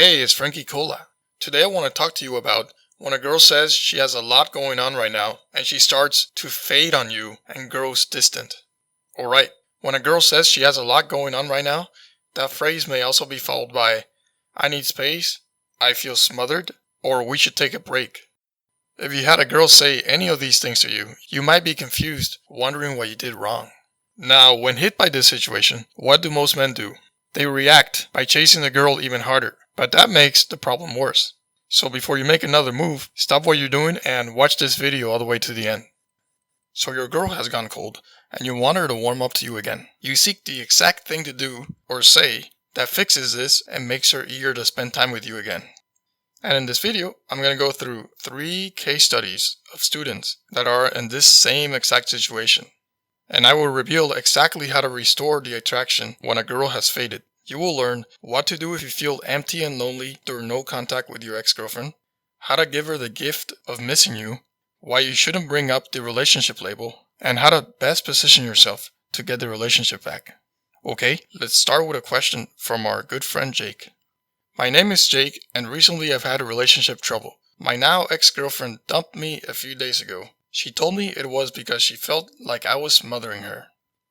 Hey, it's Frankie Cola. Today I want to talk to you about when a girl says she has a lot going on right now and she starts to fade on you and grows distant. Alright, when a girl says she has a lot going on right now, that phrase may also be followed by, I need space, I feel smothered, or we should take a break. If you had a girl say any of these things to you, you might be confused, wondering what you did wrong. Now, when hit by this situation, what do most men do? They react by chasing the girl even harder, but that makes the problem worse. So before you make another move, stop what you're doing and watch this video all the way to the end. So your girl has gone cold, and you want her to warm up to you again. You seek the exact thing to do, or say, that fixes this and makes her eager to spend time with you again. And in this video, I'm going to go through 3 case studies of students that are in this same exact situation. And I will reveal exactly how to restore the attraction when a girl has faded. You will learn what to do if you feel empty and lonely through no contact with your ex-girlfriend, how to give her the gift of missing you, why you shouldn't bring up the relationship label, and how to best position yourself to get the relationship back. Okay, let's start with a question from our good friend Jake. My name is Jake, and recently I've had a relationship trouble. My now ex-girlfriend dumped me a few days ago. She told me it was because she felt like I was smothering her.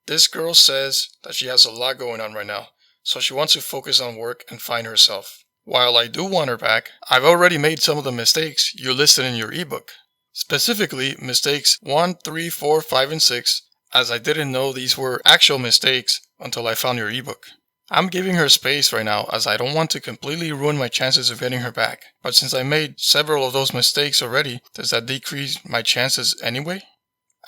This girl says that she has a lot going on right now, so she wants to focus on work and find herself. While I do want her back, I've already made some of the mistakes you listed in your ebook. Specifically, mistakes 1, 3, 4, 5, and 6, as I didn't know these were actual mistakes until I found your ebook. I'm giving her space right now as I don't want to completely ruin my chances of getting her back. But since I made several of those mistakes already, does that decrease my chances anyway?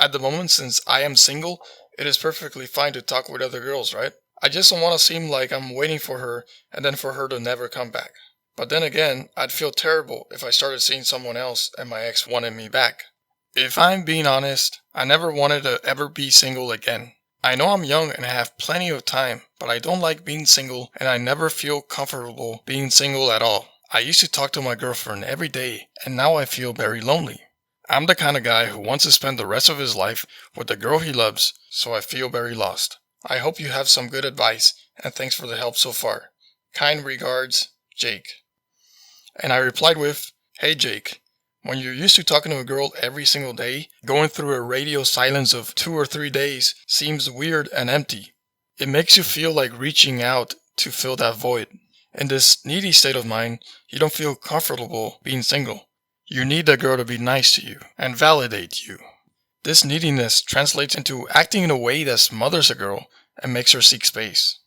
At the moment, since I am single, it is perfectly fine to talk with other girls, right? I just don't want to seem like I'm waiting for her and then for her to never come back. But then again, I'd feel terrible if I started seeing someone else and my ex wanted me back. If I'm being honest, I never wanted to ever be single again. I know I'm young and I have plenty of time, but I don't like being single and I never feel comfortable being single at all. I used to talk to my girlfriend every day and now I feel very lonely. I'm the kind of guy who wants to spend the rest of his life with the girl he loves, so I feel very lost. I hope you have some good advice and thanks for the help so far. Kind regards, Jake. And I replied with, Hey Jake, when you're used to talking to a girl every single day, going through a radio silence of 2 or 3 days seems weird and empty. It makes you feel like reaching out to fill that void. In this needy state of mind, you don't feel comfortable being single. You need that girl to be nice to you and validate you. This neediness translates into acting in a way that smothers a girl and makes her seek space.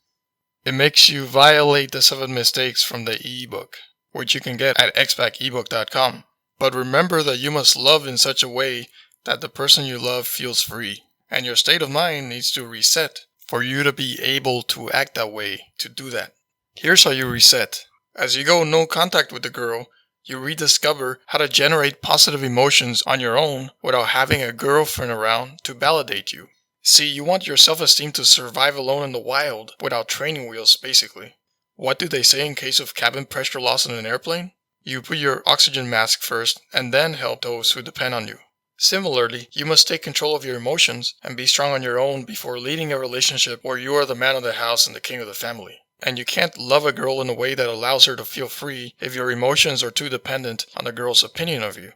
It makes you violate the 7 mistakes from the ebook, which you can get at xbackebook.com. But remember that you must love in such a way that the person you love feels free, and your state of mind needs to reset for you to be able to act that way to do that. Here's how you reset. As you go no contact with the girl, you rediscover how to generate positive emotions on your own without having a girlfriend around to validate you. See, you want your self-esteem to survive alone in the wild without training wheels, basically. What do they say in case of cabin pressure loss in an airplane? You put your oxygen mask first and then help those who depend on you. Similarly, you must take control of your emotions and be strong on your own before leading a relationship where you are the man of the house and the king of the family. And you can't love a girl in a way that allows her to feel free if your emotions are too dependent on the girl's opinion of you.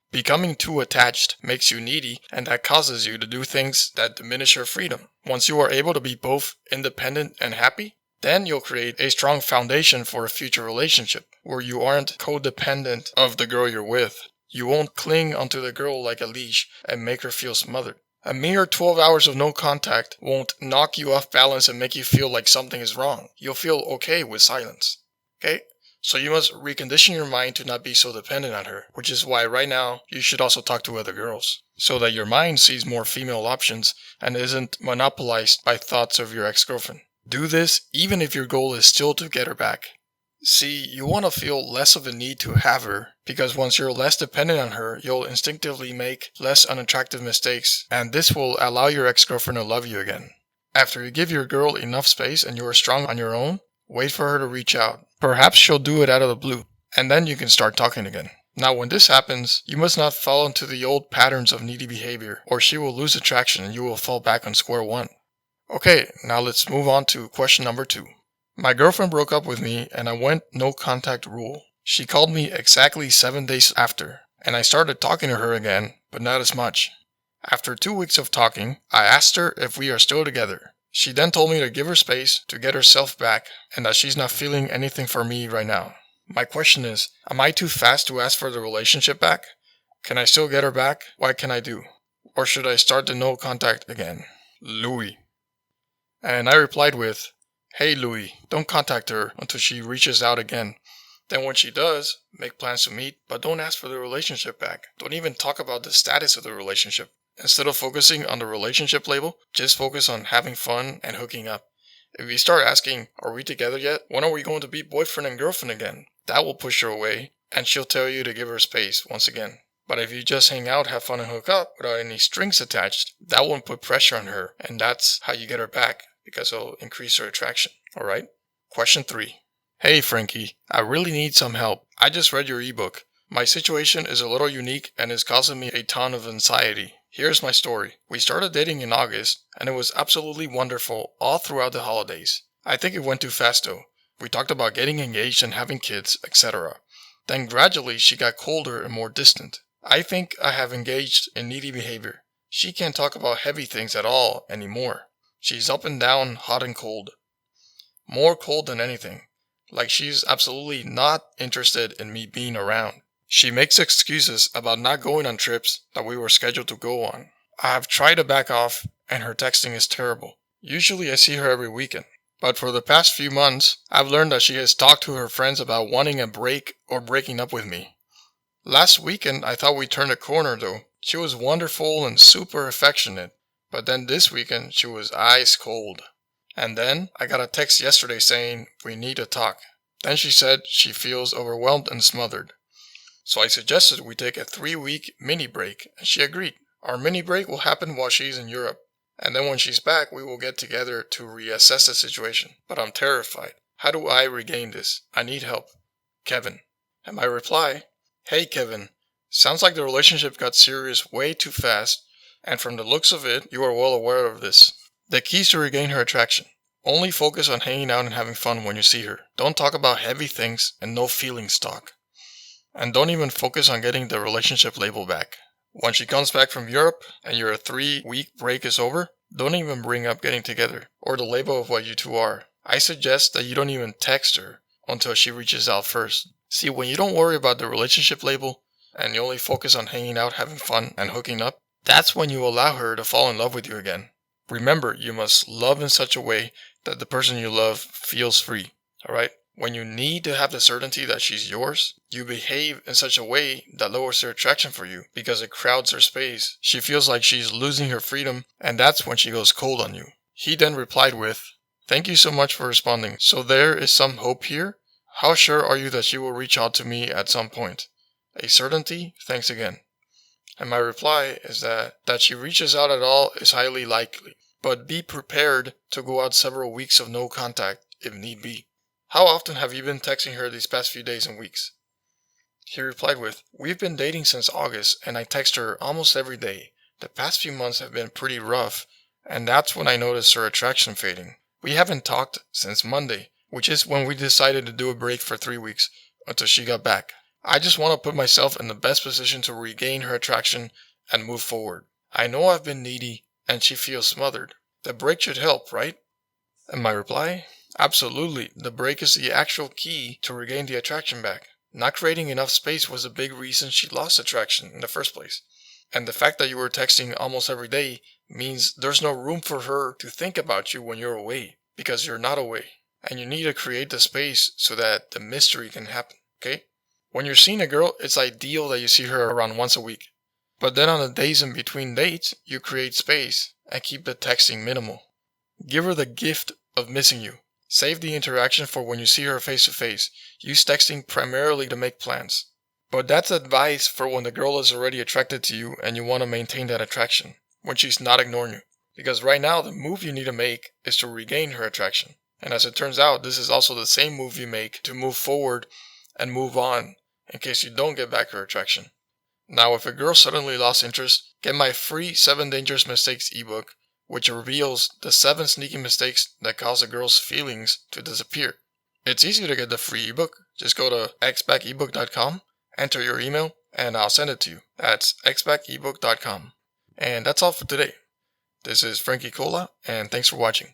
Becoming too attached makes you needy, and that causes you to do things that diminish her freedom. Once you are able to be both independent and happy, then you'll create a strong foundation for a future relationship where you aren't codependent of the girl you're with. You won't cling onto the girl like a leash and make her feel smothered. A mere 12 hours of no contact won't knock you off balance and make you feel like something is wrong. You'll feel okay with silence. Okay? So you must recondition your mind to not be so dependent on her, which is why right now you should also talk to other girls, so that your mind sees more female options and isn't monopolized by thoughts of your ex-girlfriend. Do this even if your goal is still to get her back. See, you want to feel less of a need to have her, because once you're less dependent on her, you'll instinctively make less unattractive mistakes, and this will allow your ex-girlfriend to love you again. After you give your girl enough space and you are strong on your own, wait for her to reach out. Perhaps she'll do it out of the blue, and then you can start talking again. Now when this happens, you must not fall into the old patterns of needy behavior, or she will lose attraction and you will fall back on square one. Okay, now let's move on to question number 2. My girlfriend broke up with me and I went no contact rule. She called me exactly 7 days after, and I started talking to her again, but not as much. After 2 weeks of talking, I asked her if we are still together. She then told me to give her space to get herself back and that she's not feeling anything for me right now. My question is, am I too fast to ask for the relationship back? Can I still get her back? What can I do? Or should I start the no contact again? Louis. And I replied with, "Hey Louis, don't contact her until she reaches out again. Then when she does, make plans to meet, but don't ask for the relationship back. Don't even talk about the status of the relationship. Instead of focusing on the relationship label, just focus on having fun and hooking up. If you start asking, are we together yet? When are we going to be boyfriend and girlfriend again? That will push her away, and she'll tell you to give her space once again. But if you just hang out, have fun, and hook up without any strings attached, that won't put pressure on her, and that's how you get her back, because it'll increase her attraction. Alright? Question 3. Hey Frankie, I really need some help. I just read your ebook. My situation is a little unique and is causing me a ton of anxiety. Here's my story. We started dating in August, and it was absolutely wonderful all throughout the holidays. I think it went too fast though. We talked about getting engaged and having kids, etc. Then gradually she got colder and more distant. I think I have engaged in needy behavior. She can't talk about heavy things at all anymore. She's up and down, hot and cold. More cold than anything. Like she's absolutely not interested in me being around. She makes excuses about not going on trips that we were scheduled to go on. I have tried to back off and her texting is terrible. Usually I see her every weekend. But for the past few months, I've learned that she has talked to her friends about wanting a break or breaking up with me. Last weekend I thought we turned a corner though. She was wonderful and super affectionate. But then this weekend she was ice cold. And then I got a text yesterday saying we need to talk. Then she said she feels overwhelmed and smothered. So I suggested we take a 3-week mini break, and she agreed. Our mini break will happen while she's in Europe, and then when she's back we will get together to reassess the situation. But I'm terrified. How do I regain this? I need help. Kevin. And my reply, hey Kevin, sounds like the relationship got serious way too fast, and from the looks of it, you are well aware of this. The key is to regain her attraction. Only focus on hanging out and having fun when you see her. Don't talk about heavy things and no feelings talk. And don't even focus on getting the relationship label back. When she comes back from Europe and your 3-week break is over, don't even bring up getting together or the label of what you two are. I suggest that you don't even text her until she reaches out first. See, when you don't worry about the relationship label and you only focus on hanging out, having fun, and hooking up, that's when you allow her to fall in love with you again. Remember, you must love in such a way that the person you love feels free. Alright? When you need to have the certainty that she's yours, you behave in such a way that lowers her attraction for you because it crowds her space. She feels like she's losing her freedom, and that's when she goes cold on you. He then replied with, thank you so much for responding. So there is some hope here? How sure are you that she will reach out to me at some point? A certainty? Thanks again. And my reply is that she reaches out at all is highly likely. But be prepared to go out several weeks of no contact if need be. How often have you been texting her these past few days and weeks? He replied with, we've been dating since August and I text her almost every day. The past few months have been pretty rough, and that's when I noticed her attraction fading. We haven't talked since Monday, which is when we decided to do a break for 3 weeks until she got back. I just want to put myself in the best position to regain her attraction and move forward. I know I've been needy and she feels smothered. The break should help, right? And my reply? Absolutely. The break is the actual key to regain the attraction back. Not creating enough space was a big reason she lost attraction in the first place. And the fact that you were texting almost every day means there's no room for her to think about you when you're away, because you're not away. And you need to create the space so that the mystery can happen, okay? When you're seeing a girl, it's ideal that you see her around once a week. But then on the days in between dates, you create space and keep the texting minimal. Give her the gift of missing you. Save the interaction for when you see her face to face. Use texting primarily to make plans. But that's advice for when the girl is already attracted to you and you want to maintain that attraction, when she's not ignoring you. Because right now the move you need to make is to regain her attraction. And as it turns out, this is also the same move you make to move forward and move on in case you don't get back her attraction. Now if a girl suddenly lost interest, get my free 7 Dangerous Mistakes ebook which reveals the 7 sneaky mistakes that cause a girl's feelings to disappear. It's easy to get the free ebook. Just go to xbackebook.com, enter your email, and I'll send it to you. That's xbackebook.com. And that's all for today. This is Frankie Cola, and thanks for watching.